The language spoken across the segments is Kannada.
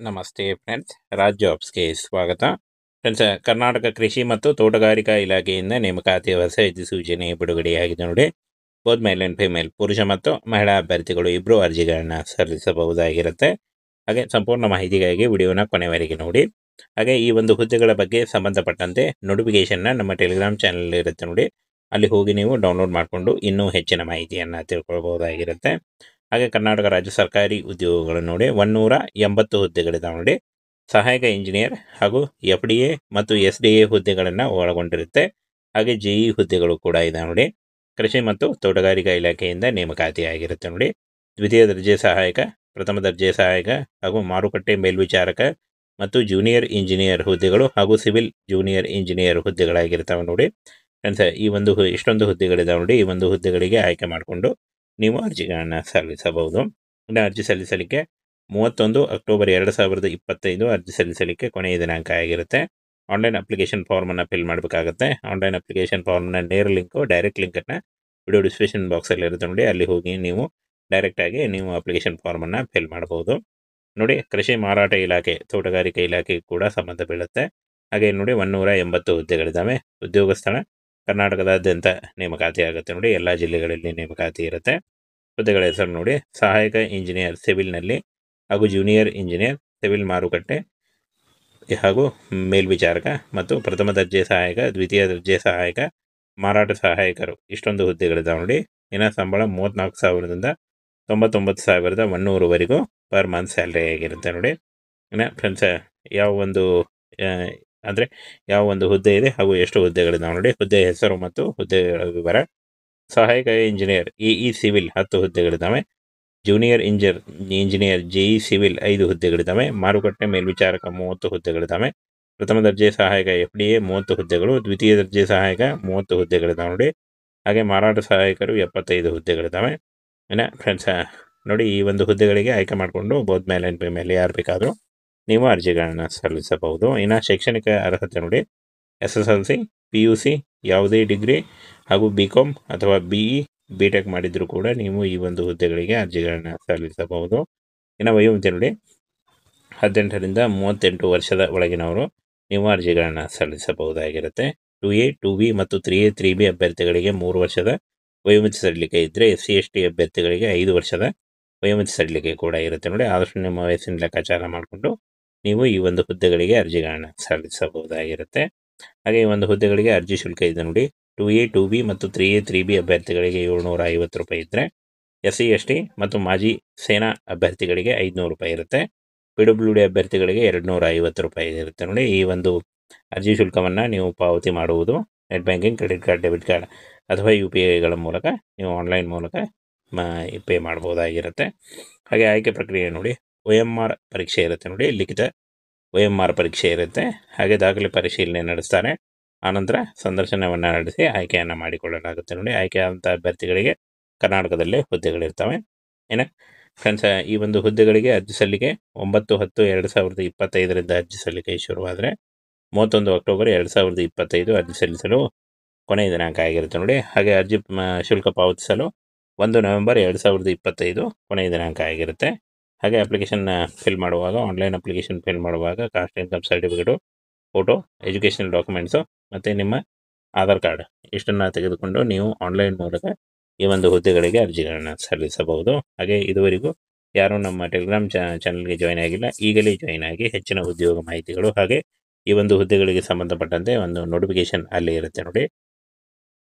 ನಮಸ್ತೆ ಫ್ರೆಂಡ್ಸ್, ರಾಜ್ ಜಾಬ್ಸ್ಗೆ ಸ್ವಾಗತ. ಫ್ರೆಂಡ್ಸ್, ಕರ್ನಾಟಕ ಕೃಷಿ ಮತ್ತು ತೋಟಗಾರಿಕಾ ಇಲಾಖೆಯಿಂದ ನೇಮಕಾತಿಯ ಹೊಸ ಅಧಿಸೂಚನೆ ಬಿಡುಗಡೆಯಾಗಿದೆ ನೋಡಿ. ಬೋತ್ ಮೇಲ್ ಆ್ಯಂಡ್ ಫಿಮೇಲ್, ಪುರುಷ ಮತ್ತು ಮಹಿಳಾ ಅಭ್ಯರ್ಥಿಗಳು ಇಬ್ಬರು ಅರ್ಜಿಗಳನ್ನು ಸಲ್ಲಿಸಬಹುದಾಗಿರುತ್ತೆ. ಹಾಗೆ ಸಂಪೂರ್ಣ ಮಾಹಿತಿಗಾಗಿ ವಿಡಿಯೋನ ಕೊನೆವರೆಗೆ ನೋಡಿ. ಹಾಗೆ ಈ ಒಂದು ಹುದ್ದೆಗಳ ಬಗ್ಗೆ ಸಂಬಂಧಪಟ್ಟಂತೆ ನೋಟಿಫಿಕೇಶನ್ನ ನಮ್ಮ ಟೆಲಿಗ್ರಾಮ್ ಚಾನಲ್ ಇರುತ್ತೆ ನೋಡಿ, ಅಲ್ಲಿ ಹೋಗಿ ನೀವು ಡೌನ್ಲೋಡ್ ಮಾಡಿಕೊಂಡು ಇನ್ನೂ ಹೆಚ್ಚಿನ ಮಾಹಿತಿಯನ್ನು ತಿಳ್ಕೊಳ್ಬಹುದಾಗಿರುತ್ತೆ. ಹಾಗೆ ಕರ್ನಾಟಕ ರಾಜ್ಯ ಸರ್ಕಾರಿ ಉದ್ಯೋಗಗಳು ನೋಡಿ 180 ಹುದ್ದೆಗಳಿದಾವೆ ನೋಡಿ. ಸಹಾಯಕ ಇಂಜಿನಿಯರ್ ಹಾಗೂ FDA ಮತ್ತು SDA ಹುದ್ದೆಗಳನ್ನು ಒಳಗೊಂಡಿರುತ್ತೆ. ಹಾಗೆ JE ಹುದ್ದೆಗಳು ಕೂಡ ಇದಾವೆ ನೋಡಿ. ಕೃಷಿ ಮತ್ತು ತೋಟಗಾರಿಕಾ ಇಲಾಖೆಯಿಂದ ನೇಮಕಾತಿಯಾಗಿರುತ್ತೆ ನೋಡಿ. ದ್ವಿತೀಯ ದರ್ಜೆ ಸಹಾಯಕ, ಪ್ರಥಮ ದರ್ಜೆ ಸಹಾಯಕ ಹಾಗೂ ಮಾರುಕಟ್ಟೆ ಮೇಲ್ವಿಚಾರಕ ಮತ್ತು ಜೂನಿಯರ್ ಇಂಜಿನಿಯರ್ ಹುದ್ದೆಗಳು ಹಾಗೂ ಸಿವಿಲ್ ಜೂನಿಯರ್ ಇಂಜಿನಿಯರ್ ಹುದ್ದೆಗಳಾಗಿರ್ತವೆ ನೋಡಿ. ಫ್ರೆಂಡ್ಸ್, ಈ ಒಂದು ಇಷ್ಟೊಂದು ಹುದ್ದೆಗಳಿದಾವೆ ನೋಡಿ. ಈ ಒಂದು ಹುದ್ದೆಗಳಿಗೆ ಆಯ್ಕೆ ಮಾಡಿಕೊಂಡು ನೀವು ಅರ್ಜಿಗಳನ್ನು ಸಲ್ಲಿಸಬಹುದು. ಇನ್ನು ಅರ್ಜಿ ಸಲ್ಲಿಸಲಿಕ್ಕೆ 31 ಅಕ್ಟೋಬರ್ 2025 ಅರ್ಜಿ ಸಲ್ಲಿಸಲಿಕ್ಕೆ ಕೊನೆಯ ದಿನಾಂಕ ಆಗಿರುತ್ತೆ. ಆನ್ಲೈನ್ ಅಪ್ಲಿಕೇಶನ್ ಫಾರ್ಮನ್ನು ಫಿಲ್ ಮಾಡಬೇಕಾಗುತ್ತೆ. ಆನ್ಲೈನ್ ಅಪ್ಲಿಕೇಶನ್ ಫಾರ್ಮ್ನ ನೇರ ಲಿಂಕು, ಡೈರೆಕ್ಟ್ ಲಿಂಕನ್ನು ವಿಡಿಯೋ ಡಿಸ್ಕ್ರಿಪ್ಷನ್ ಬಾಕ್ಸಲ್ಲಿ ಇರುತ್ತೆ ನೋಡಿ, ಅಲ್ಲಿ ಹೋಗಿ ನೀವು ಡೈರೆಕ್ಟಾಗಿ ನೀವು ಅಪ್ಲಿಕೇಶನ್ ಫಾರ್ಮನ್ನು ಫಿಲ್ ಮಾಡಬಹುದು ನೋಡಿ. ಕೃಷಿ ಮಾರಾಟ ಇಲಾಖೆ, ತೋಟಗಾರಿಕೆ ಇಲಾಖೆಗೆ ಕೂಡ ಸಂಬಂಧ ಬೀಳುತ್ತೆ. ಹಾಗೆ ನೋಡಿ 180 ಹುದ್ದೆಗಳಿದ್ದಾವೆ. ಉದ್ಯೋಗ ಸ್ಥಳ ಕರ್ನಾಟಕದಾದ್ಯಂತ ನೇಮಕಾತಿ ಆಗುತ್ತೆ ನೋಡಿ. ಎಲ್ಲ ಜಿಲ್ಲೆಗಳಲ್ಲಿ ನೇಮಕಾತಿ ಇರುತ್ತೆ. ಹುದ್ದೆಗಳ ಹೆಸರು ನೋಡಿ: ಸಹಾಯಕ ಇಂಜಿನಿಯರ್ ಸಿವಿಲ್ನಲ್ಲಿ ಹಾಗೂ ಜೂನಿಯರ್ ಇಂಜಿನಿಯರ್ ಸಿವಿಲ್ ಮಾರುಕಟ್ಟೆ ಹಾಗೂ ಮೇಲ್ವಿಚಾರಕ ಮತ್ತು ಪ್ರಥಮ ದರ್ಜೆ ಸಹಾಯಕ, ದ್ವಿತೀಯ ದರ್ಜೆ ಸಹಾಯಕ, ಮಾರಾಟ ಸಹಾಯಕರು, ಇಷ್ಟೊಂದು ಹುದ್ದೆಗಳಿದ್ದಾವೆ ನೋಡಿ. ಇನ್ನು ಸಂಬಳ 34,000ದಿಂದ 99,100ವರೆಗೂ ಪರ್ ಮಂತ್ ಸ್ಯಾಲ್ರಿ ಆಗಿರುತ್ತೆ ನೋಡಿ. ಇನ್ನು ಫ್ರೆಂಡ್ಸ್, ಯಾವ ಒಂದು ಹುದ್ದೆ ಇದೆ ಹಾಗೂ ಎಷ್ಟು ಹುದ್ದೆಗಳಿದ್ದಾವೆ ನೋಡಿ. ಹುದ್ದೆಯ ಹೆಸರು ಮತ್ತು ಹುದ್ದೆಗಳ ವಿವರ: ಸಹಾಯಕ ಇಂಜಿನಿಯರ್ EE ಸಿವಿಲ್ 10 ಹುದ್ದೆಗಳಿದ್ದಾವೆ. ಜೂನಿಯರ್ ಇಂಜಿನಿಯರ್ JE ಸಿವಿಲ್ 5 ಹುದ್ದೆಗಳಿದ್ದಾವೆ. ಮಾರುಕಟ್ಟೆ ಮೇಲ್ವಿಚಾರಕ 30 ಹುದ್ದೆಗಳಿದ್ದಾವೆ. ಪ್ರಥಮ ದರ್ಜೆ ಸಹಾಯಕ FDA 30 ಹುದ್ದೆಗಳು. ದ್ವಿತೀಯ ದರ್ಜೆ ಸಹಾಯಕ 30 ಹುದ್ದೆಗಳಿದ್ದಾವೆ ನೋಡಿ. ಹಾಗೆ ಮಾರಾಟ ಸಹಾಯಕರು 75 ಹುದ್ದೆಗಳಿದ್ದಾವೆ. ಇನ್ನು ಫ್ರೆಂಡ್ಸ್ ನೋಡಿ, ಈ ಒಂದು ಹುದ್ದೆಗಳಿಗೆ ಆಯ್ಕೆ ಮಾಡಿಕೊಂಡು ಬೋತ್ ಮೇಲ್ ಆ್ಯಂಡ್ ಫಿಮೇಲ್ ಯಾರು ಬೇಕಾದರೂ ನೀವು ಅರ್ಜಿಗಳನ್ನು ಸಲ್ಲಿಸಬಹುದು. ಇನ್ನು ಶೈಕ್ಷಣಿಕ ಅರ್ಹತೆ ನೋಡಿ: SSLC, PUC, ಯಾವುದೇ ಡಿಗ್ರಿ ಹಾಗೂ BCom ಅಥವಾ BE, BTech ಮಾಡಿದರೂ ಕೂಡ ನೀವು ಈ ಒಂದು ಹುದ್ದೆಗಳಿಗೆ ಅರ್ಜಿಗಳನ್ನು ಸಲ್ಲಿಸಬಹುದು. ಇನ್ನು ವಯೋಮಿತಿ ನೋಡಿ: 18ರಿಂದ 38 ವರ್ಷದ ಒಳಗಿನವರು ನೀವು ಅರ್ಜಿಗಳನ್ನು ಸಲ್ಲಿಸಬಹುದಾಗಿರುತ್ತೆ. 2A, 2B ಮತ್ತು 3A, 3B ಅಭ್ಯರ್ಥಿಗಳಿಗೆ 3 ವರ್ಷದ ವಯೋಮಿತಿ ಸಡಿಲಿಕೆ ಇದ್ದರೆ, SC ST ಅಭ್ಯರ್ಥಿಗಳಿಗೆ 5 ವರ್ಷದ ವಯೋಮಿತಿ ಸಡಿಲಿಕೆ ಕೂಡ ಇರುತ್ತೆ ನೋಡಿ. ಆದಷ್ಟು ನಿಮ್ಮ ವಯಸ್ಸಿನ ಲೆಕ್ಕಾಚಾರ ಮಾಡಿಕೊಂಡು ನೀವು ಈ ಒಂದು ಹುದ್ದೆಗಳಿಗೆ ಅರ್ಜಿಗಳನ್ನು ಸಲ್ಲಿಸಬಹುದಾಗಿರುತ್ತೆ. ಹಾಗೆ ಈ ಒಂದು ಹುದ್ದೆಗಳಿಗೆ ಅರ್ಜಿ ಶುಲ್ಕ ಇದೆ ನೋಡಿ. 2A, 2B ಮತ್ತು 3A, 3B ಅಭ್ಯರ್ಥಿಗಳಿಗೆ 750 ರೂಪಾಯಿ ಇದ್ದರೆ, SC ST ಮತ್ತು ಮಾಜಿ ಸೇನಾ ಅಭ್ಯರ್ಥಿಗಳಿಗೆ 500 ರೂಪಾಯಿ ಇರುತ್ತೆ. PWD ಅಭ್ಯರ್ಥಿಗಳಿಗೆ 250 ರೂಪಾಯಿ ಇರುತ್ತೆ ನೋಡಿ. ಈ ಒಂದು ಅರ್ಜಿ ಶುಲ್ಕವನ್ನು ನೀವು ಪಾವತಿ ಮಾಡುವುದು net banking, credit card, debit card ಅಥವಾ UPIಗಳ ಮೂಲಕ ನೀವು ಆನ್ಲೈನ್ ಮೂಲಕ ಪೇ ಮಾಡ್ಬೋದಾಗಿರುತ್ತೆ. ಹಾಗೆ ಆಯ್ಕೆ ಪ್ರಕ್ರಿಯೆ ನೋಡಿ: OMR ಪರೀಕ್ಷೆ ಇರುತ್ತೆ ನೋಡಿ, ಲಿಖಿತ OMR ಪರೀಕ್ಷೆ ಇರುತ್ತೆ. ಹಾಗೆ ದಾಖಲೆ ಪರಿಶೀಲನೆ ನಡೆಸ್ತಾರೆ. ಆನಂತರ ಸಂದರ್ಶನವನ್ನು ನಡೆಸಿ ಆಯ್ಕೆಯನ್ನು ಮಾಡಿಕೊಳ್ಳಲಾಗುತ್ತೆ ನೋಡಿ. ಆಯ್ಕೆಯಾದಂಥ ಅಭ್ಯರ್ಥಿಗಳಿಗೆ ಕರ್ನಾಟಕದಲ್ಲೇ ಹುದ್ದೆಗಳಿರ್ತವೆ. ಇನ್ನು ಫ್ರೆಂಡ್ಸ್, ಈ ಒಂದು ಹುದ್ದೆಗಳಿಗೆ ಅರ್ಜಿ ಸಲ್ಲಿಕೆ 9/10/2025 ಅರ್ಜಿ ಸಲ್ಲಿಕೆ ಶುರುವಾದರೆ 31 ಅಕ್ಟೋಬರ್ 2025 ಅರ್ಜಿ ಸಲ್ಲಿಸಲು ಕೊನೆಯ ದಿನಾಂಕ ಆಗಿರುತ್ತೆ ನೋಡಿ. ಹಾಗೆ ಅರ್ಜಿ ಶುಲ್ಕ ಪಾವತಿಸಲು 1 ನವೆಂಬರ್ 2025 ಕೊನೆಯ ದಿನಾಂಕ ಆಗಿರುತ್ತೆ. ಹಾಗೆ ಅಪ್ಲಿಕೇಶನ್ ಫಿಲ್ ಮಾಡುವಾಗ, ಆನ್ಲೈನ್ ಅಪ್ಲಿಕೇಶನ್ ಫಿಲ್ ಮಾಡುವಾಗ caste income certificate, photo, educational documents ಮತ್ತು ನಿಮ್ಮ ಆಧಾರ್ ಕಾರ್ಡ್ ಇಷ್ಟನ್ನು ತೆಗೆದುಕೊಂಡು ನೀವು ಆನ್ಲೈನ್ ಮೂಲಕ ಈ ಒಂದು ಹುದ್ದೆಗಳಿಗೆ ಅರ್ಜಿಗಳನ್ನು ಸಲ್ಲಿಸಬಹುದು. ಹಾಗೆ ಇದುವರೆಗೂ ಯಾರೂ ನಮ್ಮ ಟೆಲಿಗ್ರಾಮ್ ಚಾನಲ್ಗೆ ಜಾಯ್ನ್ ಆಗಿಲ್ಲ, ಈಗಲೇ ಜಾಯ್ನ್ ಆಗಿ ಹೆಚ್ಚಿನ ಉದ್ಯೋಗ ಮಾಹಿತಿಗಳು ಹಾಗೆ ಈ ಒಂದು ಹುದ್ದೆಗಳಿಗೆ ಸಂಬಂಧಪಟ್ಟಂತೆ ಒಂದು ನೋಟಿಫಿಕೇಶನ್ ಅಲ್ಲಿ ಇರುತ್ತೆ ನೋಡಿ.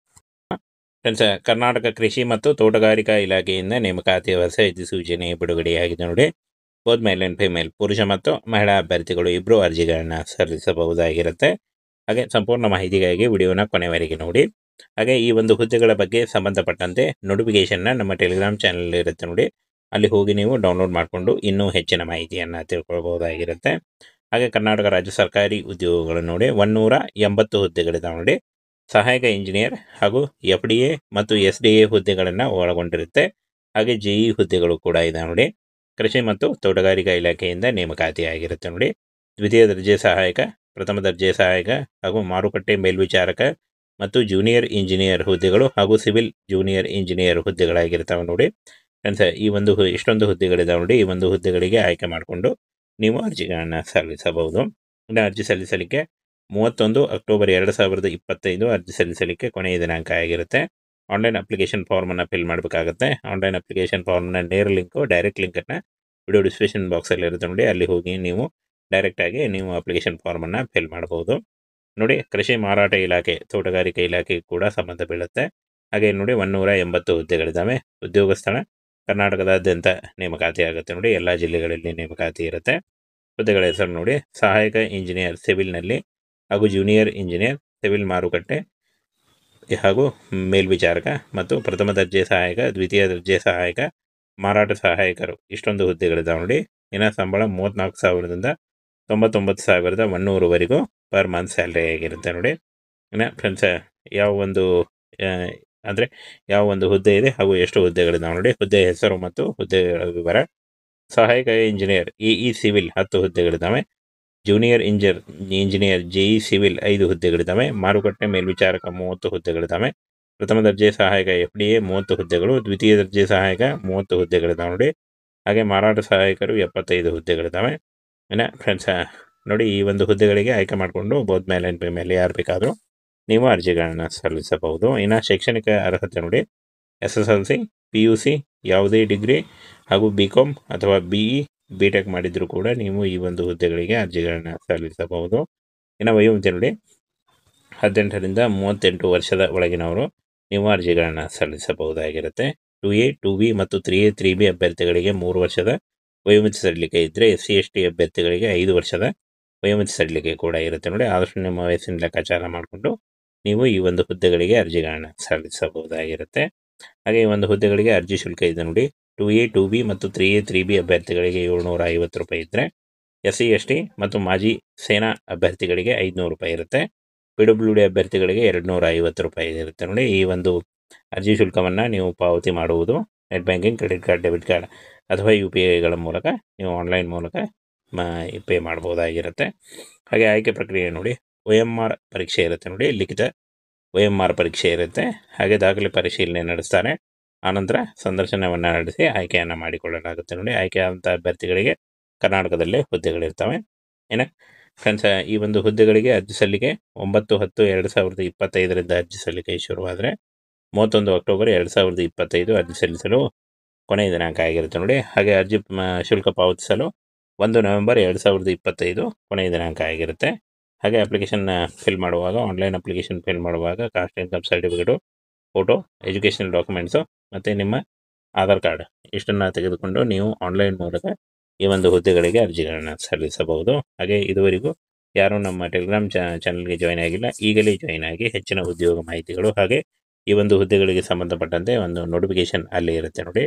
ಫ್ರೆಂಡ್ಸ್, ಕರ್ನಾಟಕ ಕೃಷಿ ಮತ್ತು ತೋಟಗಾರಿಕಾ ಇಲಾಖೆಯಿಂದ ನೇಮಕಾತಿಯ ಹೊಸ ಅಧಿಸೂಚನೆ ಬಿಡುಗಡೆಯಾಗಿದೆ ನೋಡಿ. ಬೋತ್ ಮೇಲ್ ಆ್ಯಂಡ್ ಫಿಮೇಲ್, ಪುರುಷ ಮತ್ತು ಮಹಿಳಾ ಅಭ್ಯರ್ಥಿಗಳು ಇಬ್ಬರು ಅರ್ಜಿಗಳನ್ನು ಸಲ್ಲಿಸಬಹುದಾಗಿರುತ್ತೆ. ಹಾಗೆ ಸಂಪೂರ್ಣ ಮಾಹಿತಿಗಾಗಿ ವಿಡಿಯೋನ ಕೊನೆವರೆಗೆ ನೋಡಿ. ಹಾಗೆ ಈ ಒಂದು ಹುದ್ದೆಗಳ ಬಗ್ಗೆ ಸಂಬಂಧಪಟ್ಟಂತೆ ನೋಟಿಫಿಕೇಶನ್ನ ನಮ್ಮ ಟೆಲಿಗ್ರಾಮ್ ಚಾನಲ್ ಇರುತ್ತೆ ನೋಡಿ, ಅಲ್ಲಿ ಹೋಗಿ ನೀವು ಡೌನ್ಲೋಡ್ ಮಾಡಿಕೊಂಡು ಇನ್ನೂ ಹೆಚ್ಚಿನ ಮಾಹಿತಿಯನ್ನು ತಿಳ್ಕೊಳ್ಬಹುದಾಗಿರುತ್ತೆ. ಹಾಗೆ ಕರ್ನಾಟಕ ರಾಜ್ಯ ಸರ್ಕಾರಿ ಉದ್ಯೋಗಗಳು ನೋಡಿ 180 ಹುದ್ದೆಗಳಿದ್ದಾವೆ ನೋಡಿ. ಸಹಾಯಕ ಇಂಜಿನಿಯರ್ ಹಾಗೂ FDA ಮತ್ತು SDA ಹುದ್ದೆಗಳನ್ನು ಒಳಗೊಂಡಿರುತ್ತೆ. ಹಾಗೆ JE ಹುದ್ದೆಗಳು ಕೂಡ ಇದಾವೆ ನೋಡಿ. ಕೃಷಿ ಮತ್ತು ತೋಟಗಾರಿಕಾ ಇಲಾಖೆಯಿಂದ ನೇಮಕಾತಿ ಆಗಿರುತ್ತೆ ನೋಡಿ. ದ್ವಿತೀಯ ದರ್ಜೆ ಸಹಾಯಕ, ಪ್ರಥಮ ದರ್ಜೆ ಸಹಾಯಕ ಹಾಗೂ ಮಾರುಕಟ್ಟೆ ಮೇಲ್ವಿಚಾರಕ ಮತ್ತು ಜೂನಿಯರ್ ಇಂಜಿನಿಯರ್ ಹುದ್ದೆಗಳು ಹಾಗೂ ಸಿವಿಲ್ ಜೂನಿಯರ್ ಇಂಜಿನಿಯರ್ ಹುದ್ದೆಗಳಾಗಿರ್ತವೆ ನೋಡಿ. ಫ್ರೆಂಡ್ಸ್, ಈ ಒಂದು ಇಷ್ಟೊಂದು ಹುದ್ದೆಗಳಿದಾವೆ ನೋಡಿ. ಈ ಒಂದು ಹುದ್ದೆಗಳಿಗೆ ಆಯ್ಕೆ ಮಾಡಿಕೊಂಡು ನೀವು ಅರ್ಜಿಗಳನ್ನು ಸಲ್ಲಿಸಬಹುದು. ಇನ್ನು ಅರ್ಜಿ ಸಲ್ಲಿಸಲಿಕ್ಕೆ 31 ಅಕ್ಟೋಬರ್ 2025 ಅರ್ಜಿ ಸಲ್ಲಿಸಲಿಕ್ಕೆ ಕೊನೆಯ ದಿನಾಂಕ ಆಗಿರುತ್ತೆ. ಆನ್ಲೈನ್ ಅಪ್ಲಿಕೇಶನ್ ಫಾರ್ಮನ್ನು ಫಿಲ್ ಮಾಡಬೇಕಾಗುತ್ತೆ. ಆನ್ಲೈನ್ ಅಪ್ಲಿಕೇಶನ್ ಫಾರ್ಮ್ನ ನೇರ ಡೈರೆಕ್ಟ್ ಲಿಂಕನ್ನು ವಿಡಿಯೋ ಡಿಸ್ಕ್ರಿಪ್ಷನ್ ಬಾಕ್ಸಲ್ಲಿ ಇರುತ್ತೆ ನೋಡಿ, ಅಲ್ಲಿ ಹೋಗಿ ನೀವು ಡೈರೆಕ್ಟಾಗಿ ನೀವು ಅಪ್ಲಿಕೇಶನ್ ಫಾರ್ಮನ್ನು ಫಿಲ್ ಮಾಡಬಹುದು. ನೋಡಿ, ಕೃಷಿ ಮಾರಾಟ ಇಲಾಖೆ, ತೋಟಗಾರಿಕೆ ಇಲಾಖೆಗೆ ಕೂಡ ಸಂಬಂಧ ಬೀಳುತ್ತೆ. ಹಾಗೆ ನೋಡಿ 180 ಹುದ್ದೆಗಳಿದ್ದಾವೆ. ಉದ್ಯೋಗ ಸ್ಥಳ ಕರ್ನಾಟಕದಾದ್ಯಂತ ನೇಮಕಾತಿ ಆಗುತ್ತೆ ನೋಡಿ, ಎಲ್ಲ ಜಿಲ್ಲೆಗಳಲ್ಲಿ ನೇಮಕಾತಿ ಇರುತ್ತೆ. ಹುದ್ದೆಗಳ ಹೆಸರು ನೋಡಿ, ಸಹಾಯಕ ಇಂಜಿನಿಯರ್ ಸಿವಿಲ್ನಲ್ಲಿ ಹಾಗೂ ಜೂನಿಯರ್ ಇಂಜಿನಿಯರ್ ಸಿವಿಲ್ ಮಾರುಕಟ್ಟೆ ಹಾಗೂ ಮೇಲ್ವಿಚಾರಕ ಮತ್ತು ಪ್ರಥಮ ದರ್ಜೆ ಸಹಾಯಕ, ದ್ವಿತೀಯ ದರ್ಜೆ ಸಹಾಯಕ, ಮಾರಾಟ ಸಹಾಯಕರು, ಇಷ್ಟೊಂದು ಹುದ್ದೆಗಳಿದ್ದಾವೆ ನೋಡಿ. ಇನ್ನು ಸಂಬಳ 34,000ದಿಂದ 99,100ವರೆಗೂ ಪರ್ ಮಂತ್ ಸ್ಯಾಲ್ರಿ ಆಗಿರುತ್ತೆ ನೋಡಿ. ಇನ್ನು ಫ್ರೆಂಡ್ಸ್, ಯಾವ ಒಂದು ಹುದ್ದೆ ಇದೆ ಹಾಗೂ ಎಷ್ಟು ಹುದ್ದೆಗಳಿದ್ದಾವೆ ನೋಡಿ. ಹುದ್ದೆಯ ಹೆಸರು ಮತ್ತು ಹುದ್ದೆಗಳ ವಿವರ. ಸಹಾಯಕ ಇಂಜಿನಿಯರ್ ಇಇ ಸಿವಿಲ್ 10 ಹುದ್ದೆಗಳಿದ್ದಾವೆ. ಜೂನಿಯರ್ ಇಂಜಿನಿಯರ್ ಜೆಇ ಸಿವಿಲ್ 5 ಹುದ್ದೆಗಳಿದ್ದಾವೆ. ಮಾರುಕಟ್ಟೆ ಮೇಲ್ವಿಚಾರಕ 30 ಹುದ್ದೆಗಳಿದ್ದಾವೆ. ಪ್ರಥಮ ದರ್ಜೆ ಸಹಾಯಕ FDA 30 ಹುದ್ದೆಗಳು. ದ್ವಿತೀಯ ದರ್ಜೆ ಸಹಾಯಕ 30 ಹುದ್ದೆಗಳಿದ್ದಾವೆ ನೋಡಿ. ಹಾಗೆ ಮಾರಾಟ ಸಹಾಯಕರು 75 ಹುದ್ದೆಗಳಿದ್ದಾವೆ. ಇನ್ನು ಫ್ರೆಂಡ್ಸ್ ನೋಡಿ, ಈ ಒಂದು ಹುದ್ದೆಗಳಿಗೆ ಆಯ್ಕೆ ಮಾಡಿಕೊಂಡು ಬೋತ್ ಮೇಲ್ ಆ್ಯಂಡ್ ಫಿಮೇಲ್ ಯಾರು ಬೇಕಾದರೂ ನೀವು ಅರ್ಜಿಗಳನ್ನು ಸಲ್ಲಿಸಬಹುದು. ಇನ್ನು ಶೈಕ್ಷಣಿಕ ಅರ್ಹತೆ ನೋಡಿ, SSLC, PUC, ಯಾವುದೇ ಡಿಗ್ರಿ ಹಾಗೂ BCom ಅಥವಾ BE, BTech ಮಾಡಿದರೂ ಕೂಡ ನೀವು ಈ ಒಂದು ಹುದ್ದೆಗಳಿಗೆ ಅರ್ಜಿಗಳನ್ನು ಸಲ್ಲಿಸಬಹುದು. ಇನ್ನು ವಯೋಮಿತಿ ನೋಡಿ, 18ರಿಂದ 38 ವರ್ಷದ ಒಳಗಿನವರು ನೀವು ಅರ್ಜಿಗಳನ್ನು ಸಲ್ಲಿಸಬಹುದಾಗಿರುತ್ತೆ. 2A, 2B ಮತ್ತು 3A, 3B ಅಭ್ಯರ್ಥಿಗಳಿಗೆ 3 ವರ್ಷದ ವಯೋಮಿತಿ ಸಡಿಲಿಕೆ ಇದ್ದರೆ, SC ST ಅಭ್ಯರ್ಥಿಗಳಿಗೆ 5 ವರ್ಷದ ವಯೋಮಿತಿ ಸಡಿಲಿಕೆ ಕೂಡ ಇರುತ್ತೆ ನೋಡಿ. ಆದಷ್ಟು ನಿಮ್ಮ ವಯಸ್ಸಿನ ಲೆಕ್ಕಾಚಾರ ಮಾಡಿಕೊಂಡು ನೀವು ಈ ಒಂದು ಹುದ್ದೆಗಳಿಗೆ ಅರ್ಜಿಗಳನ್ನು ಸಲ್ಲಿಸಬಹುದಾಗಿರುತ್ತೆ. ಹಾಗೆ ಈ ಒಂದು ಹುದ್ದೆಗಳಿಗೆ ಅರ್ಜಿ ಶುಲ್ಕ ಇದೆ ನೋಡಿ. 2A, 2B ಮತ್ತು 3A, 3B ಅಭ್ಯರ್ಥಿಗಳಿಗೆ 750 ರೂಪಾಯಿ ಇದ್ದರೆ, SC ST ಮತ್ತು ಮಾಜಿ ಸೇನಾ ಅಭ್ಯರ್ಥಿಗಳಿಗೆ 500 ರೂಪಾಯಿ ಇರುತ್ತೆ. PWD ಅಭ್ಯರ್ಥಿಗಳಿಗೆ 250 ರೂಪಾಯಿ ಇರುತ್ತೆ ನೋಡಿ. ಈ ಒಂದು ಅರ್ಜಿ ಶುಲ್ಕವನ್ನು ನೀವು ಪಾವತಿ ಮಾಡುವುದು net banking, credit card, debit card ಅಥವಾ UPIಗಳ ಮೂಲಕ ನೀವು ಆನ್ಲೈನ್ ಮೂಲಕ ಪೇ ಮಾಡ್ಬೋದಾಗಿರುತ್ತೆ. ಹಾಗೆ ಆಯ್ಕೆ ಪ್ರಕ್ರಿಯೆ ನೋಡಿ, OMR ಪರೀಕ್ಷೆ ಇರುತ್ತೆ ನೋಡಿ, ಲಿಖಿತ OMR ಪರೀಕ್ಷೆ ಇರುತ್ತೆ. ಹಾಗೆ ದಾಖಲೆ ಪರಿಶೀಲನೆ ನಡೆಸ್ತಾರೆ. ಆನಂತರ ಸಂದರ್ಶನವನ್ನು ನಡೆಸಿ ಆಯ್ಕೆಯನ್ನು ಮಾಡಿಕೊಳ್ಳಲಾಗುತ್ತೆ ನೋಡಿ. ಆಯ್ಕೆಯಾದಂಥ ಅಭ್ಯರ್ಥಿಗಳಿಗೆ ಕರ್ನಾಟಕದಲ್ಲೇ ಹುದ್ದೆಗಳಿರ್ತವೆ. ಇನ್ನು ಫ್ರೆಂಡ್ಸ್, ಈ ಒಂದು ಹುದ್ದೆಗಳಿಗೆ ಅರ್ಜಿ ಸಲ್ಲಿಕೆ 9/10/2025 ಅರ್ಜಿ ಸಲ್ಲಿಕೆ ಶುರುವಾದರೆ 31 ಅಕ್ಟೋಬರ್ 2025 ಅರ್ಜಿ ಸಲ್ಲಿಸಲು ಕೊನೆಯ ದಿನಾಂಕ ಆಗಿರುತ್ತೆ ನೋಡಿ. ಹಾಗೆ ಅರ್ಜಿ ಶುಲ್ಕ ಪಾವತಿಸಲು 1 ನವೆಂಬರ್ 2025 ಕೊನೆಯ ದಿನಾಂಕ ಆಗಿರುತ್ತೆ. ಹಾಗೆ ಅಪ್ಲಿಕೇಶನ್ ಫಿಲ್ ಮಾಡುವಾಗ, ಆನ್ಲೈನ್ ಅಪ್ಲಿಕೇಶನ್ ಫಿಲ್ ಮಾಡುವಾಗ caste income certificate, photo, educational documents ಮತ್ತು ನಿಮ್ಮ ಆಧಾರ್ ಕಾರ್ಡ್ ಇಷ್ಟನ್ನು ತೆಗೆದುಕೊಂಡು ನೀವು ಆನ್ಲೈನ್ ಮೂಲಕ ಈ ಒಂದು ಹುದ್ದೆಗಳಿಗೆ ಅರ್ಜಿಗಳನ್ನು ಸಲ್ಲಿಸಬಹುದು. ಹಾಗೆ ಇದುವರೆಗೂ ಯಾರೂ ನಮ್ಮ ಟೆಲಿಗ್ರಾಮ್ ಚಾನಲ್ಗೆ ಜಾಯ್ನ್ ಆಗಿಲ್ಲ, ಈಗಲೇ ಜಾಯ್ನ್ ಆಗಿ ಹೆಚ್ಚಿನ ಉದ್ಯೋಗ ಮಾಹಿತಿಗಳು ಹಾಗೆ ಈ ಒಂದು ಹುದ್ದೆಗಳಿಗೆ ಸಂಬಂಧಪಟ್ಟಂತೆ ಒಂದು ನೋಟಿಫಿಕೇಶನ್ ಅಲ್ಲಿ ಇರುತ್ತೆ ನೋಡಿ,